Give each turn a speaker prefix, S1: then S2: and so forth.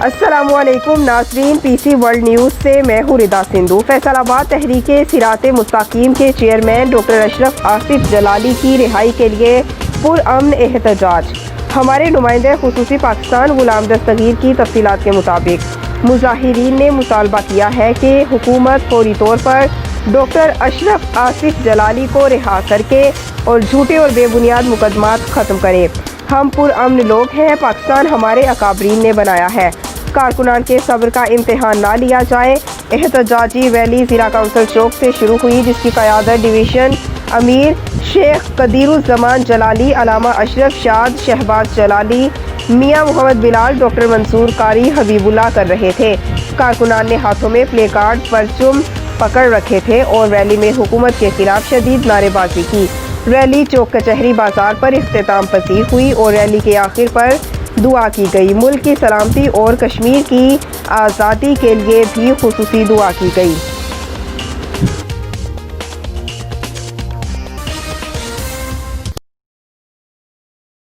S1: السلام علیکم ناظرین، پی سی ورلڈ نیوز سے میں ہوں ردا سندھو۔ فیصل آباد تحریک صراط مستقیم کے چیئرمین ڈاکٹر اشرف آصف جلالی کی رہائی کے لیے پرامن احتجاج۔ ہمارے نمائندہ خصوصی پاکستان غلام دستگیر کی تفصیلات کے مطابق مظاہرین نے مطالبہ کیا ہے کہ حکومت فوری طور پر ڈاکٹر اشرف آصف جلالی کو رہا کر کے اور جھوٹے اور بے بنیاد مقدمات ختم کرے۔ ہم پرامن لوگ ہیں، پاکستان ہمارے اکابرین نے بنایا ہے، کارکنان کے صبر کا امتحان نہ لیا جائے۔ احتجاجی ریلی ضلع کونسل چوک سے شروع ہوئی، جس کی قیادت ڈویژن امیر شیخ قدیر الزمان جلالی، علامہ اشرف شاد، شہباز جلالی، میاں محمد بلال، ڈاکٹر منصور قاری، حبیب اللہ کر رہے تھے۔ کارکنان نے ہاتھوں میں پلے کارڈ، پرچم پکڑ رکھے تھے اور ریلی میں حکومت کے خلاف شدید نعرے بازی کی۔ ریلی چوک کچہری بازار پر اختتام پذیر ہوئی اور ریلی کے آخر پر دعا کی گئی۔ ملک کی سلامتی اور کشمیر کی آزادی کے لیے بھی خصوصی دعا کی گئی۔